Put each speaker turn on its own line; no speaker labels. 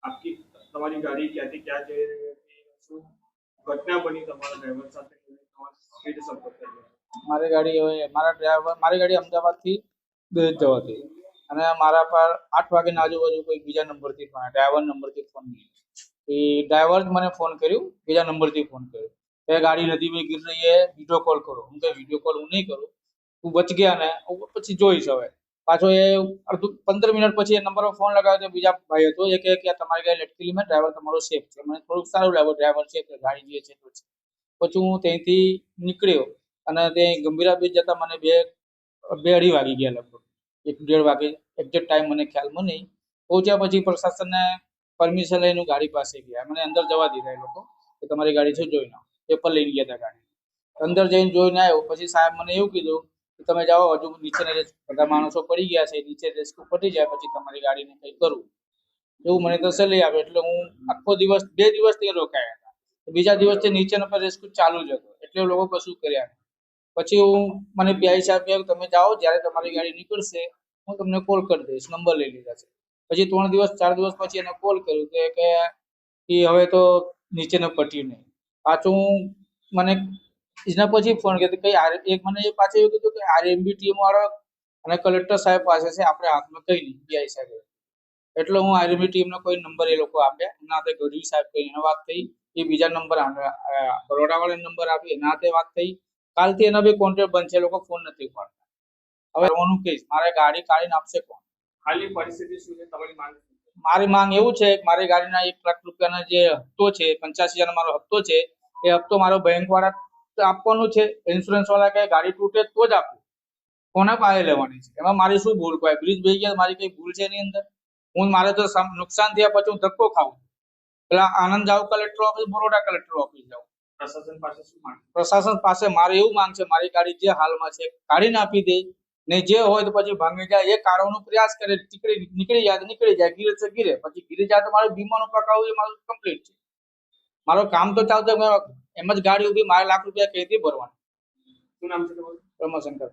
आपकी તમારી ગાડી ક્યાંથી ક્યાં જઈ રહી હતી, શું ઘટના બની તમારા ડ્રાઈવર સાથે, તમારો સ્પીડ સંપર્ક કર્યો?
મારી ગાડી અમદાવાદથી દહેજ જવાથી અને મારા પર 8 વાગ્યાના આજુબાજુ કોઈ બીજા નંબરથી ડ્રાઈવર નંબરથી ફોન એ ડ્રાઈવર મને ફોન કર્યું, બીજા નંબરથી ફોન કર્યો કે ગાડી નદી में गिर रही है, वीडियो कॉल करो। હું કે વિડીયો કોલ હું નહીં કરું, તું બચ ગયા ને પછી જોઈશ। હવે પાછો એ 15 મિનિટ પછી એ નંબર પર ફોન લગાવ્યો તો બીજા ભાઈ હતો, એ કહે કે તમારી ગાડી લટકેલી મેં, ડ્રાઈવર તમારો સેફ છે। મને થોડુંક સારું લાગ્યું, ડ્રાઈવર છે કે ગાડી જે છે તો છે। પછી હું ત્યાંથી નીકળ્યો અને ત્યાં ગંભીરા બીચ જતા મને બે અઢી વાગી ગયા, લગભગ 1-1.5 વાગે, એક્ઝેક્ટ ટાઈમ મને ખ્યાલમાં નહીં। પહોંચ્યા પછી પ્રશાસનને પરમિશન લઈને ગાડી પાસે ગયા, મને અંદર જવા દીધા એ લોકો કે તમારી ગાડી છે જોઈ નાખો। પેપર લઈને ગયા હતા ગાડી, અંદર જઈને જોઈને આવ્યો પછી સાહેબ મને એવું કીધું કે તમે જાઓ, હજુ નીચે બધા માણસો પડી ગયા છે, નીચે રેસ્ક્યુ પતી જાય પછી તમારી ગાડીને કંઈ કરવું, એવું મને તો સલાહ આવે। એટલે હું આખો દિવસ 2 દિવસ ત્યાં રોકાયા હતા। બીજા દિવસથી નીચેનો પર રેસ્ક્યુ ચાલુ જ હતો, એટલે લોકો કશું કર્યા નહીં। પછી મને પીઆઈ સાહેબ કહ્યું તમે જાઓ, જ્યારે તમારી ગાડી નીકળશે હું તમને કોલ કરી દઈશ, નંબર લઈ લીધા છે। પછી 3 દિવસ 4 દિવસ પછી એને કોલ કર્યું કે હવે તો નીચેનો પટ્યું નહીં। પાછું મને એના પછી ફોન કર્યો કઈ એક મને એ પાછું એવું કીધું કે આરએમબી ટીમ વાળો અને કલેક્ટર સાહેબ પાસે છે, આપણે હાથમાં કઈ નહીં, પીઆઈ સાહેબ। એટલે હું આરએમબી ટીમનો કોઈ નંબર એ લોકો આપ્યા, એના હાથે ગઢવી સાહેબ કઈ એને વાત થઈ, એ બીજા નંબર બરોડા વાળા નંબર આપી, એના હાથે વાત થઈ। કાલથી એના બી કોન્ટેક્ટ બંધ છે, એ લોકો ફોન નથી ઉપાડતા। હવે હું કહીશ મારે ગાડી કાઢીને આપશે કોણ?
હાલની પરિસ્થિતિ શું છે, તમારી માંગ?
મારી માંગ એવું છે કે મારી ગાડીના 1 લાખ રૂપિયાનો જે હપ્તો છે, 85,000 મારો હપ્તો છે, એ હપ્તો મારો બેંક વાળા આપવાનું છે। ઇન્સ્યોરન્સ વાળા કહે ગાડી તૂટે તો જ આપું, કોના પાસે લેવાની છે? એમાં મારી શું ભૂલ? કોઈ બ્રિજ ભઈ ગયા, મારી કઈ ભૂલ છે એની અંદર? મારે તો નુકસાન થયા પછી હું ધક્કો ખાઉં, પેલા આનંદ જાઉં collector office, Baroda collector office જાઉં।
પ્રશાસન પાસે શું માંગ?
પ્રશાસન પાસે મારે એવું માંગ છે, મારી ગાડી જે હાલમાં છે કાઢીને આપી દે, ને જે હોય તો પછી ભાંગી જાય, એ કાઢવાનો પ્રયાસ કરે, નીકળી જાય તો નીકળી જાય, ગીરે તો ગીરે, પછી ગીરી જાય તો મારે વીમાનું પકાવવું એ મારું કમ્પ્લીટ છે। મારું કામ તો ચાલતું, એમ જ ગાડી ઉભી, મારે ₹1 લાખ કઈથી ભરવાના?
શું નામ છે તમારું?
રમાશંકર.